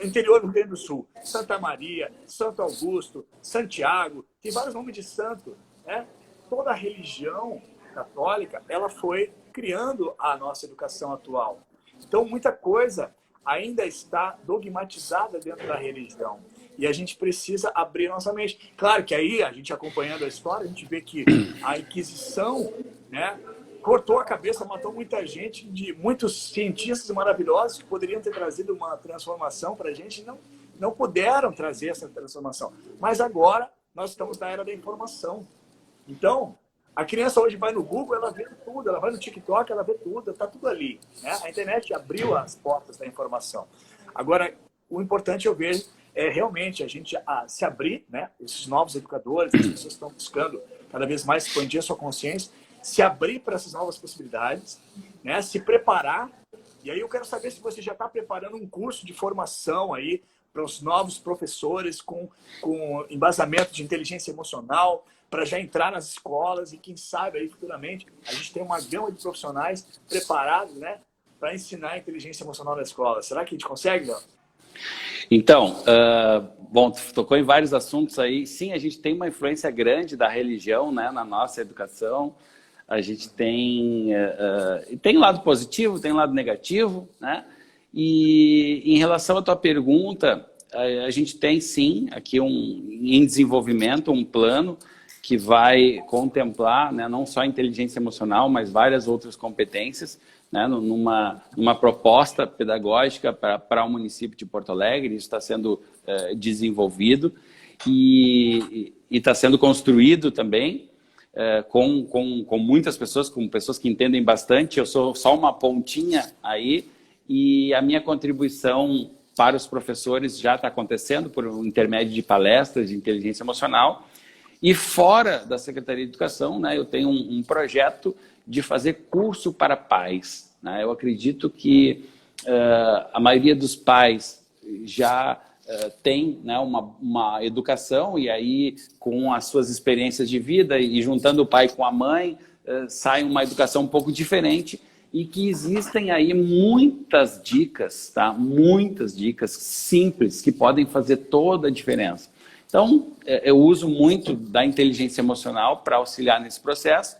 interior do Rio Grande do Sul, Santa Maria, Santo Augusto, Santiago, tem vários nomes de santo, né? Toda a religião católica, ela foi criando a nossa educação atual. Então, muita coisa ainda está dogmatizada dentro da religião. E a gente precisa abrir nossa mente. Claro que aí, a gente acompanhando a história, a gente vê que a Inquisição, né, cortou a cabeça, matou muita gente, de muitos cientistas maravilhosos que poderiam ter trazido uma transformação para a gente, não puderam trazer essa transformação. Mas agora, nós estamos na era da informação. Então, a criança hoje vai no Google, ela vê tudo, ela vai no TikTok, ela vê tudo, está tudo ali, né? A internet abriu as portas da informação. Agora, o importante eu vejo é realmente a gente se abrir, né? Esses novos educadores, as pessoas estão buscando cada vez mais expandir a sua consciência, se abrir para essas novas possibilidades, né? Se preparar. E aí eu quero saber se você já está preparando um curso de formação aí para os novos professores com embasamento de inteligência emocional, para já entrar nas escolas e quem sabe aí futuramente a gente tem uma gama de profissionais preparados, né, para ensinar a inteligência emocional na escola. Será que a gente consegue, Léo? Então, bom, tocou em vários assuntos aí. Sim, a gente tem uma influência grande da religião, né, na nossa educação. A gente tem lado positivo, tem lado negativo, né? E em relação à tua pergunta, a gente tem sim aqui em desenvolvimento um plano que vai contemplar, né, não só a inteligência emocional, mas várias outras competências, né, numa proposta pedagógica para o município de Porto Alegre. Isso está sendo desenvolvido e está sendo construído também com muitas pessoas, com pessoas que entendem bastante. Eu sou só uma pontinha aí e a minha contribuição para os professores já está acontecendo por intermédio de palestras de inteligência emocional. E fora da Secretaria de Educação, né, eu tenho um projeto de fazer curso para pais, né? Eu acredito que a maioria dos pais já tem, né, uma educação, e aí com as suas experiências de vida e juntando o pai com a mãe, sai uma educação um pouco diferente, e que existem aí muitas dicas, tá? Muitas dicas simples que podem fazer toda a diferença. Então, eu uso muito da inteligência emocional para auxiliar nesse processo,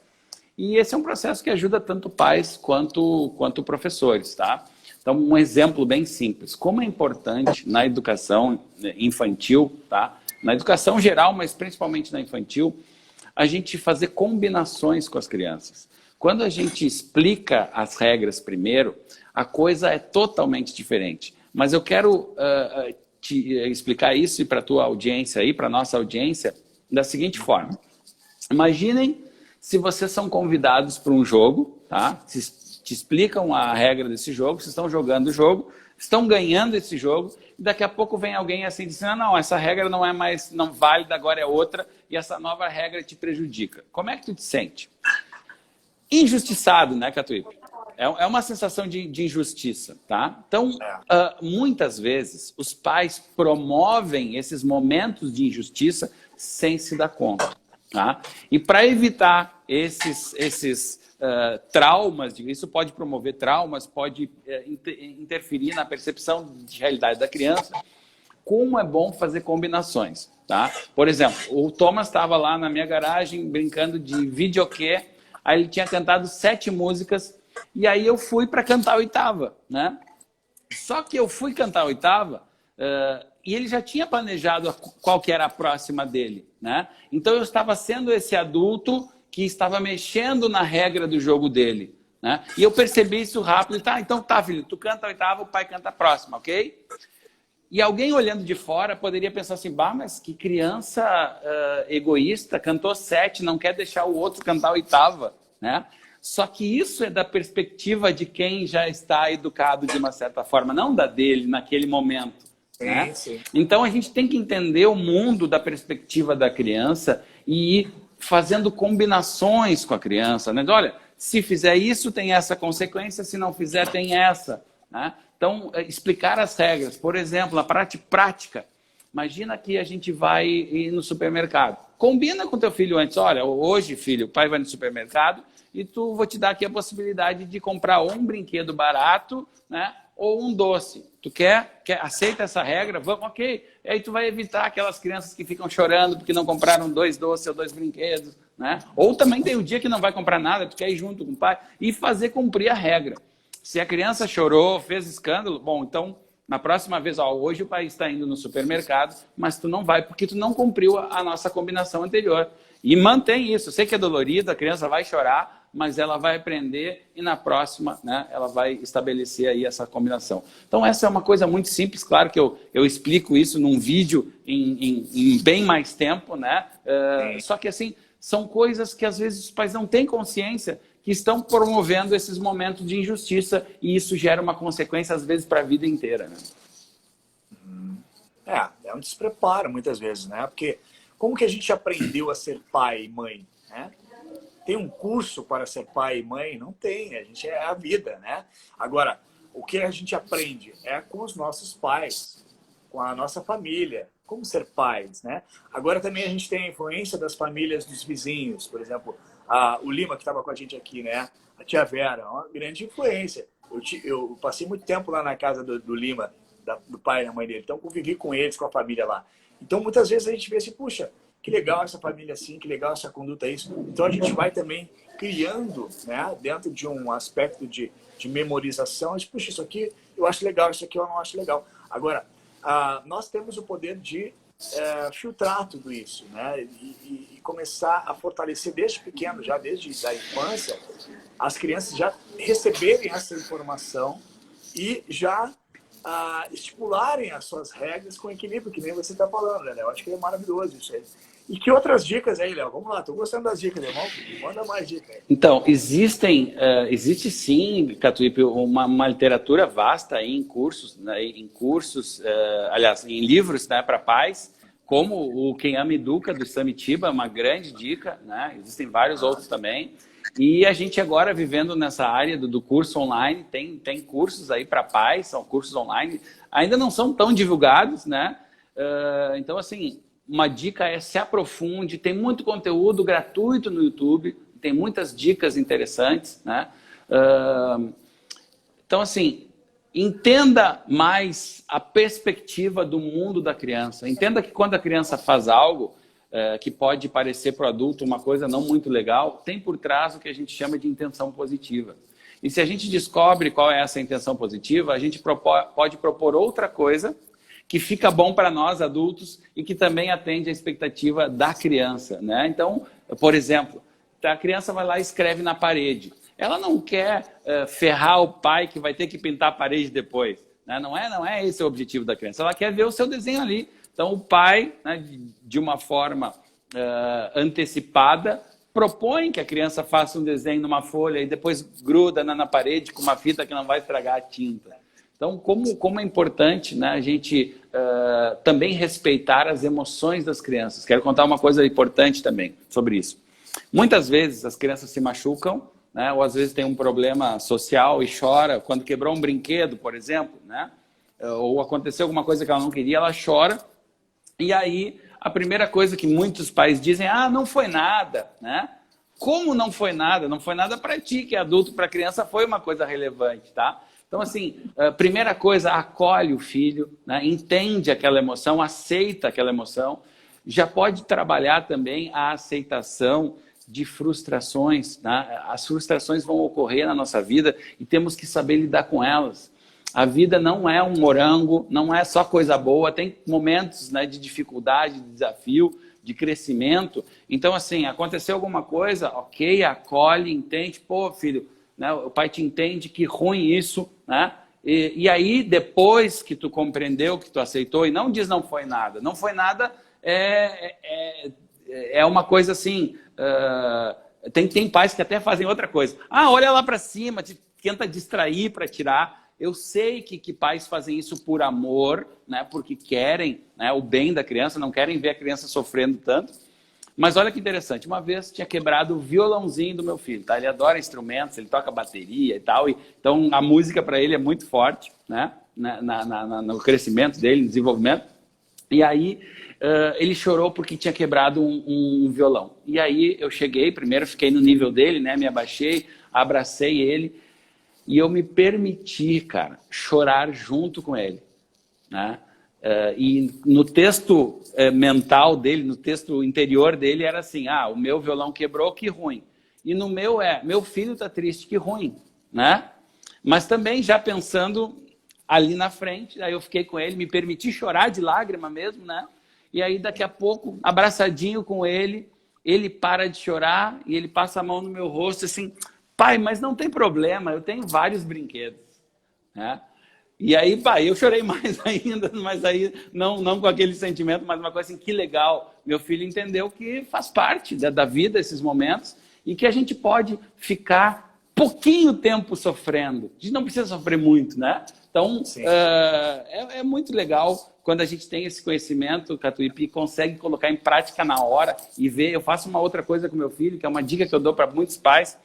e esse é um processo que ajuda tanto pais quanto professores, tá? Então, um exemplo bem simples. Como é importante na educação infantil, tá? Na educação geral, mas principalmente na infantil, a gente fazer combinações com as crianças. Quando a gente explica as regras primeiro, a coisa é totalmente diferente. Mas eu quero te explicar isso para a tua audiência aí, para a nossa audiência, da seguinte forma. Imaginem se vocês são convidados para um jogo, tá? Te explicam a regra desse jogo, vocês estão jogando o jogo, estão ganhando esse jogo, e daqui a pouco vem alguém assim e diz, não, essa regra não é mais não válida, agora é outra, e essa nova regra te prejudica. Como é que tu te sente? Injustiçado, né, Catuípe? É uma sensação de injustiça, tá? Então, muitas vezes, os pais promovem esses momentos de injustiça sem se dar conta, tá? E para evitar esses traumas, isso pode promover traumas, pode interferir na percepção de realidade da criança. Como é bom fazer combinações, tá? Por exemplo, o Thomas estava lá na minha garagem brincando de videokê, aí ele tinha cantado 7 músicas, e aí eu fui para cantar a 8ª, né? Só que eu fui cantar a 8ª e ele já tinha planejado qual que era a próxima dele, né? Então eu estava sendo esse adulto que estava mexendo na regra do jogo dele, né? E eu percebi isso rápido. Tá, então tá, filho, tu canta a oitava, o pai canta a próxima, ok? E alguém olhando de fora poderia pensar assim, bah, mas que criança egoísta, cantou 7, não quer deixar o outro cantar a oitava, né? Só que isso é da perspectiva de quem já está educado de uma certa forma, não da dele naquele momento, né? Sim. Então a gente tem que entender o mundo da perspectiva da criança e ir fazendo combinações com a criança, né? Olha, se fizer isso tem essa consequência, se não fizer tem essa, né? Então, explicar as regras. Por exemplo, a parte prática. Imagina que a gente vai ir no supermercado. Combina com teu filho antes. Olha, hoje, filho, o pai vai no supermercado e vou te dar aqui a possibilidade de comprar ou um brinquedo barato, né, ou um doce. Tu aceita essa regra? Vamos, ok. E aí tu vai evitar aquelas crianças que ficam chorando porque não compraram 2 doces ou 2 brinquedos, né? Ou também tem o dia que não vai comprar nada, tu quer ir junto com o pai e fazer cumprir a regra. Se a criança chorou, fez escândalo, bom, então, na próxima vez, ó, hoje o pai está indo no supermercado, mas tu não vai porque tu não cumpriu a nossa combinação anterior. E mantém isso. Eu sei que é dolorido, a criança vai chorar, mas ela vai aprender e na próxima, né, ela vai estabelecer aí essa combinação. Então, essa é uma coisa muito simples. Claro que eu explico isso num vídeo em bem mais tempo, né? Só que, assim, são coisas que às vezes os pais não têm consciência que estão promovendo esses momentos de injustiça e isso gera uma consequência, às vezes, para a vida inteira, né? É um despreparo, muitas vezes, né? Porque como que a gente aprendeu a ser pai e mãe, né? Tem um curso para ser pai e mãe? Não tem, a gente é a vida, né? Agora, o que a gente aprende é com os nossos pais, com a nossa família, como ser pais, né? Agora também a gente tem a influência das famílias dos vizinhos, por exemplo, o Lima, que estava com a gente aqui, né? A tia Vera, uma grande influência. Eu passei muito tempo lá na casa do Lima, do pai e da mãe dele. Então, convivi com eles, com a família lá. Então, muitas vezes a gente vê assim, puxa, que legal essa família assim, que legal essa conduta isso. Então, a gente vai também criando, né? Dentro de um aspecto de memorização. A gente, puxa, isso aqui eu acho legal, isso aqui eu não acho legal. Agora, nós temos o poder de filtrar tudo isso, né? E começar a fortalecer desde pequeno, já desde a infância, as crianças já receberem essa informação e já estipularem as suas regras com equilíbrio, que nem você está falando, né? Eu acho que é maravilhoso isso aí. E que outras dicas aí, Léo? Vamos lá, estou gostando das dicas, irmão. Manda mais dicas aí. Então, existe sim, Catuípe, uma literatura vasta aí em cursos, né, aliás, em livros, né, para pais, como o Quem Ama Educa, do Samitiba, uma grande dica, né? Existem vários outros também. E a gente agora, vivendo nessa área do curso online, tem cursos aí para pais, são cursos online, ainda não são tão divulgados, né? Então, assim, uma dica é se aprofunde, tem muito conteúdo gratuito no YouTube, tem muitas dicas interessantes, né? Então, assim, entenda mais a perspectiva do mundo da criança. Entenda que quando a criança faz algo que pode parecer para o adulto uma coisa não muito legal, tem por trás o que a gente chama de intenção positiva. E se a gente descobre qual é essa intenção positiva, a gente pode propor outra coisa que fica bom para nós adultos e que também atende à expectativa da criança, né? Então, por exemplo, a criança vai lá e escreve na parede. Ela não quer ferrar o pai que vai ter que pintar a parede depois, né? Não é esse o objetivo da criança. Ela quer ver o seu desenho ali. Então, o pai, né, de uma forma antecipada, propõe que a criança faça um desenho numa folha e depois gruda na parede com uma fita que não vai estragar a tinta. Então, como é importante, né, a gente também respeitar as emoções das crianças. Quero contar uma coisa importante também sobre isso. Muitas vezes as crianças se machucam, né, ou às vezes tem um problema social e chora. Quando quebrou um brinquedo, por exemplo, né, ou aconteceu alguma coisa que ela não queria, ela chora. E aí, a primeira coisa que muitos pais dizem, não foi nada, né? Como não foi nada? Não foi nada para ti, que é adulto, para criança foi uma coisa relevante, tá? Então, assim, primeira coisa, acolhe o filho, né? Entende aquela emoção, aceita aquela emoção. Já pode trabalhar também a aceitação de frustrações, né? As frustrações vão ocorrer na nossa vida e temos que saber lidar com elas. A vida não é um morango, não é só coisa boa, tem momentos, né, de dificuldade, de desafio, de crescimento. Então, assim, aconteceu alguma coisa, ok, acolhe, entende, pô, filho, né, o pai te entende, que ruim isso, né? E aí, depois que tu compreendeu, que tu aceitou, e não diz não foi nada. Não foi nada é uma coisa assim... Tem pais que até fazem outra coisa. Ah, olha lá para cima, tenta distrair para tirar. Eu sei que pais fazem isso por amor, né, porque querem, né, o bem da criança, não querem ver a criança sofrendo tanto. Mas olha que interessante, uma vez tinha quebrado o violãozinho do meu filho, tá? Ele adora instrumentos, ele toca bateria e tal, então a música para ele é muito forte, né? No crescimento dele, no desenvolvimento. E aí ele chorou porque tinha quebrado um violão. E aí eu cheguei, primeiro fiquei no nível dele, né? Me abaixei, abracei ele e eu me permiti, cara, chorar junto com ele, né? E no texto mental dele, no texto interior dele era assim, o meu violão quebrou, que ruim. E no meu meu filho está triste, que ruim, né? Mas também já pensando ali na frente, aí eu fiquei com ele, me permiti chorar de lágrima mesmo, né? E aí daqui a pouco, abraçadinho com ele, ele para de chorar e ele passa a mão no meu rosto assim, pai, mas não tem problema, eu tenho vários brinquedos, né? E aí, pai, eu chorei mais ainda, mas aí não com aquele sentimento, mas uma coisa assim, que legal. Meu filho entendeu que faz parte da vida esses momentos e que a gente pode ficar pouquinho tempo sofrendo. A gente não precisa sofrer muito, né? Então, é muito legal quando a gente tem esse conhecimento, Catuípe, e consegue colocar em prática na hora e ver. Eu faço uma outra coisa com meu filho, que é uma dica que eu dou para muitos pais.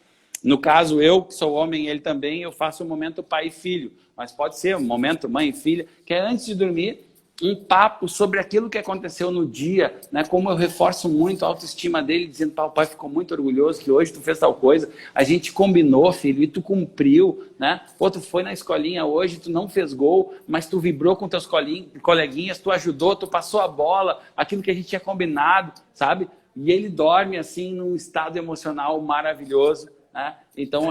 No caso, eu, que sou homem, ele também, eu faço um momento pai e filho. Mas pode ser um momento mãe e filha, que é antes de dormir, um papo sobre aquilo que aconteceu no dia, né? Como eu reforço muito a autoestima dele, dizendo, o pai ficou muito orgulhoso que hoje tu fez tal coisa, a gente combinou, filho, e tu cumpriu, né? Pô, tu foi na escolinha hoje, tu não fez gol, mas tu vibrou com teus coleguinhas, tu ajudou, tu passou a bola, aquilo que a gente tinha combinado, sabe? E ele dorme assim num estado emocional maravilhoso, né? Então,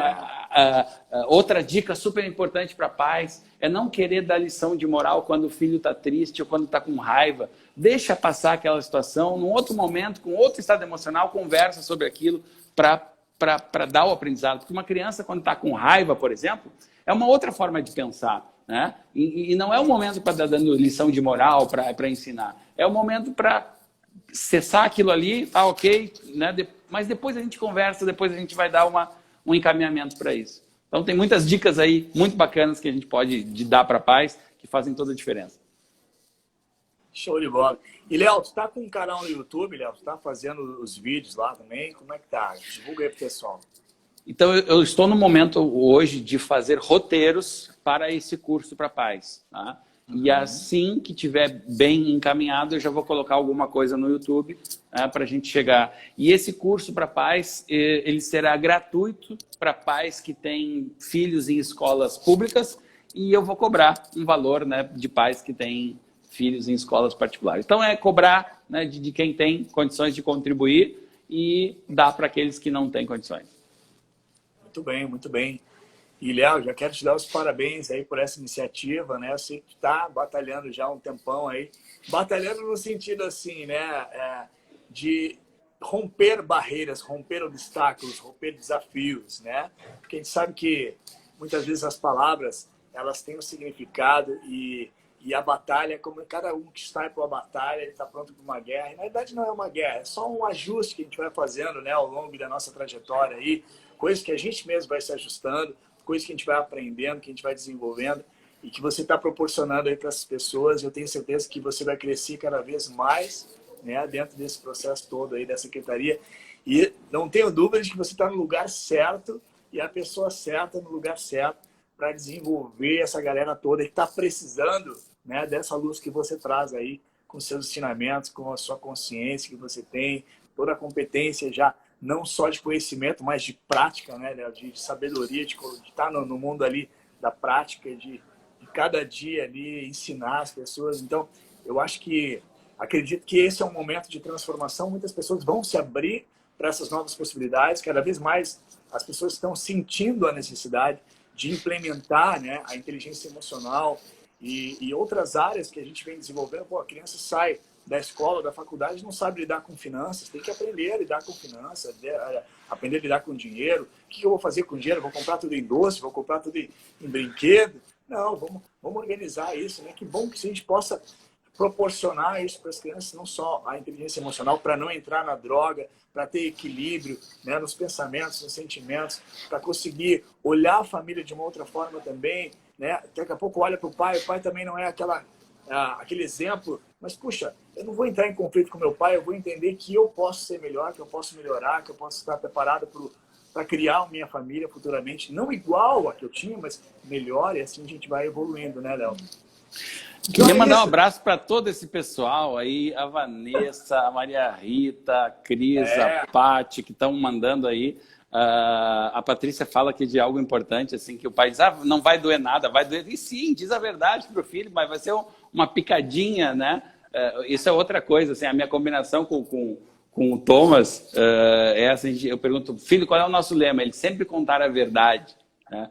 outra dica super importante para pais é não querer dar lição de moral quando o filho está triste ou quando está com raiva. Deixa passar aquela situação, num outro momento, com outro estado emocional, conversa sobre aquilo para dar o aprendizado. Porque uma criança, quando está com raiva, por exemplo, é uma outra forma de pensar, né? E não é o momento para dar dando lição de moral, para ensinar. É o momento para cessar aquilo ali, tá ok, né? Mas depois a gente conversa, depois a gente vai dar um encaminhamento para isso. Então tem muitas dicas aí muito bacanas que a gente pode dar para pais que fazem toda a diferença. Show de bola. E, Léo, tu tá com um canal no YouTube, Léo? Tu tá fazendo os vídeos lá também? Como é que tá? Divulga aí pro pessoal. Então eu estou no momento hoje de fazer roteiros para esse curso para pais, tá? E assim que tiver bem encaminhado, eu já vou colocar alguma coisa no YouTube, né, para a gente chegar. E esse curso para pais, ele será gratuito para pais que têm filhos em escolas públicas e eu vou cobrar um valor, né, de pais que têm filhos em escolas particulares. Então é cobrar, né, de quem tem condições de contribuir e dar para aqueles que não têm condições. Muito bem, muito bem. E, Léo, já quero te dar os parabéns aí por essa iniciativa, né? Eu sei que tu tá batalhando já há um tempão aí. Batalhando no sentido, assim, né? De romper barreiras, romper obstáculos, romper desafios, né? Porque a gente sabe que, muitas vezes, as palavras, elas têm um significado e a batalha, como cada um que está para uma batalha, ele está pronto para uma guerra. E, na verdade, não é uma guerra, é só um ajuste que a gente vai fazendo, né? Ao longo da nossa trajetória aí. Coisas que a gente mesmo vai se ajustando, coisas que a gente vai aprendendo, que a gente vai desenvolvendo e que você está proporcionando aí para essas pessoas. Eu tenho certeza que você vai crescer cada vez mais, né, dentro desse processo todo aí da secretaria. E não tenho dúvida de que você está no lugar certo e a pessoa certa no lugar certo para desenvolver essa galera toda que está precisando, né, dessa luz que você traz aí com seus ensinamentos, com a sua consciência que você tem, toda a competência já não só de conhecimento, mas de prática, né, de sabedoria, de estar no mundo ali da prática, de cada dia ali ensinar as pessoas. Então, eu acredito que esse é um momento de transformação. Muitas pessoas vão se abrir para essas novas possibilidades. Cada vez mais as pessoas estão sentindo a necessidade de implementar, né, a inteligência emocional e outras áreas que a gente vem desenvolvendo. Pô, a criança sai da escola, da faculdade, não sabe lidar com finanças. Tem que aprender a lidar com finanças, aprender a lidar com dinheiro. O que eu vou fazer com dinheiro? Vou comprar tudo em doce? Vou comprar tudo em brinquedo? Não, vamos organizar isso, né? Que bom que a gente possa proporcionar isso para as crianças, não só a inteligência emocional, para não entrar na droga, para ter equilíbrio, né, nos pensamentos, nos sentimentos, para conseguir olhar a família de uma outra forma também, né? Daqui a pouco olha para o pai também não é aquele exemplo, mas puxa, eu não vou entrar em conflito com meu pai, eu vou entender que eu posso ser melhor, que eu posso melhorar, que eu posso estar preparado para criar a minha família futuramente, não igual a que eu tinha, mas melhor, e assim a gente vai evoluindo, né, Léo? Queria mandar um abraço para todo esse pessoal aí, a Vanessa, a Maria Rita, a Cris, a Paty, que estão mandando aí. A Patrícia fala aqui de algo importante, assim, que o pai diz, não vai doer nada, vai doer. E sim, diz a verdade para o filho, mas vai ser uma picadinha, né? Isso é outra coisa, assim, a minha combinação com o Thomas é assim, eu pergunto, filho, qual é o nosso lema? Ele sempre contar a verdade. Né?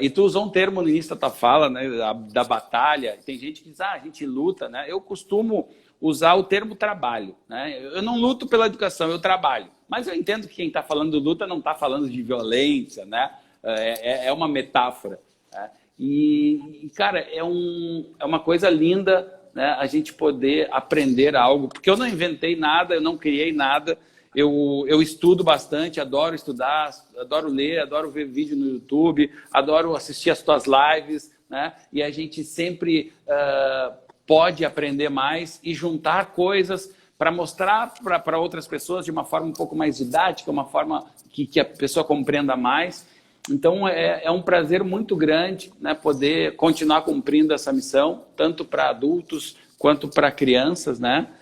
E tu usou um termo no início da tua fala, né, da batalha. Tem gente que diz, a gente luta, né? Eu costumo usar o termo trabalho, né? Eu não luto pela educação, eu trabalho. Mas eu entendo que quem está falando de luta não está falando de violência, né? É uma metáfora. Né? E, cara, é uma coisa linda, né, a gente poder aprender algo, porque eu não inventei nada, eu não criei nada. Eu estudo bastante, adoro estudar, adoro ler, adoro ver vídeo no YouTube, adoro assistir as tuas lives, né? E a gente sempre pode aprender mais e juntar coisas para mostrar para outras pessoas de uma forma um pouco mais didática, uma forma que a pessoa compreenda mais. Então, é um prazer muito grande, né, poder continuar cumprindo essa missão, tanto para adultos quanto para crianças, né?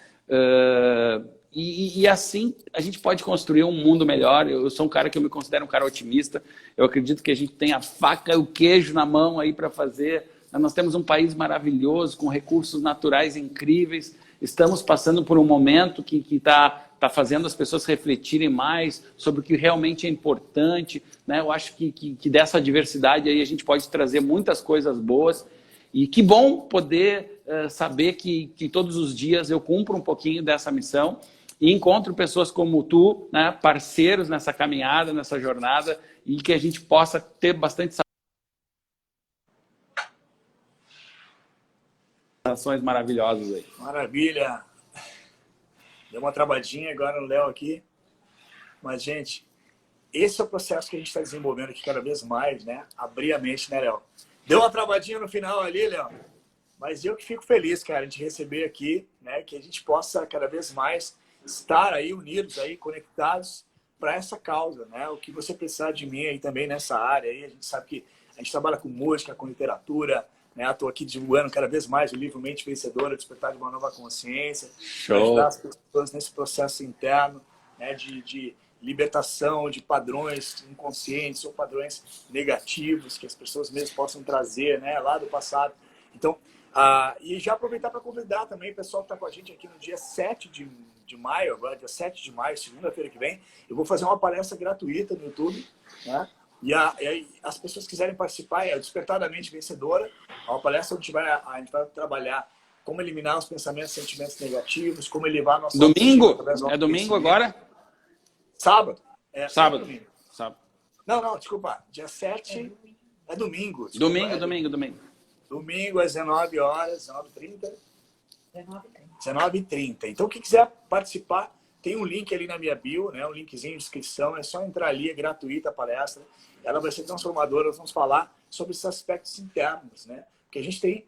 E assim a gente pode construir um mundo melhor. Eu sou um cara que eu me considero um cara otimista. Eu acredito que a gente tem a faca e o queijo na mão aí para fazer. Nós temos um país maravilhoso, com recursos naturais incríveis. Estamos passando por um momento que está fazendo as pessoas refletirem mais sobre o que realmente é importante. Né? Eu acho que dessa diversidade aí a gente pode trazer muitas coisas boas. E que bom poder saber que todos os dias eu cumpro um pouquinho dessa missão e encontro pessoas como tu, né, parceiros nessa caminhada, nessa jornada, e que a gente possa ter bastante ações maravilhosas aí. Maravilha! Deu uma travadinha agora no Léo aqui. Mas, gente, esse é o processo que a gente está desenvolvendo aqui cada vez mais, né? Abrir a mente, né, Léo? Deu uma travadinha no final ali, Léo. Mas eu que fico feliz, cara, de receber aqui, né? Que a gente possa cada vez mais estar aí unidos, aí conectados para essa causa, né? O que você precisar de mim aí também nessa área aí, a gente sabe que a gente trabalha com música, com literatura, né? Estou aqui divulgando cada vez mais o livro Mente Vencedora, Despertar de uma Nova Consciência, para ajudar as pessoas nesse processo interno, né? De libertação de padrões inconscientes ou padrões negativos que as pessoas mesmo possam trazer, né, lá do passado. Então, e já aproveitar para convidar também o pessoal que está com a gente aqui no dia 7 de maio, agora dia 7 de maio, segunda-feira que vem, eu vou fazer uma palestra gratuita no YouTube, né? E aí as pessoas que quiserem participar, é o Despertar da Mente Vencedora, é uma palestra onde a gente vai trabalhar como eliminar os pensamentos e sentimentos negativos, como elevar nossa... Domingo? É domingo agora? Sábado. Sábado. Sábado. Não, desculpa. Dia 7 é domingo. Desculpa, domingo. Domingo às 19 horas, 19h30. 19h30. Então, quem quiser participar, tem um link ali na minha bio, né? Um linkzinho de inscrição. É só entrar ali, é gratuita a palestra. Ela vai ser transformadora. Nós vamos falar sobre esses aspectos internos, né? Porque a gente tem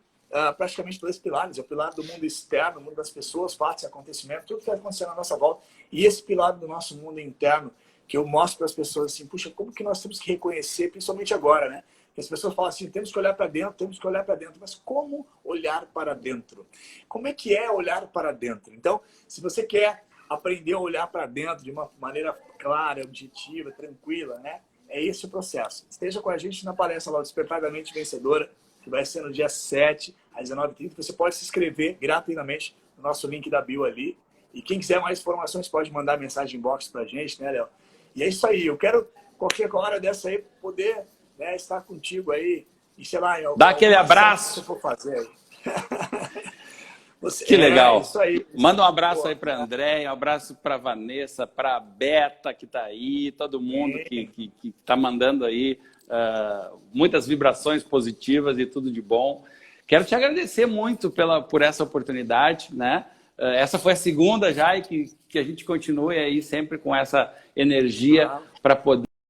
praticamente dois pilares. É o pilar do mundo externo, o mundo das pessoas, fatos, acontecimentos, tudo que vai acontecer na nossa volta. E esse pilar do nosso mundo interno, que eu mostro para as pessoas assim, puxa, como que nós temos que reconhecer, principalmente agora, né? Que as pessoas falam assim, temos que olhar para dentro, mas como olhar para dentro? Como é que é olhar para dentro? Então, se você quer aprender a olhar para dentro de uma maneira clara, objetiva, tranquila, né? É esse o processo. Esteja com a gente na palestra lá, o Despertar da Mente Vencedora, que vai ser no dia 7, às 19h30. Você pode se inscrever gratuitamente no nosso link da bio ali. E quem quiser mais informações pode mandar mensagem inbox pra gente, né, Léo? E é isso aí. Eu quero, qualquer hora dessa aí, poder, né, estar contigo aí. E sei lá, dá aquele abraço. Que eu for fazer aí. Que legal. Isso aí. Manda um abraço aí para André, um abraço para Vanessa, para Beta que está aí, todo mundo que está mandando aí muitas vibrações positivas e tudo de bom. Quero te agradecer muito por essa oportunidade, né? Essa foi a segunda já e que a gente continue aí sempre com essa energia para poder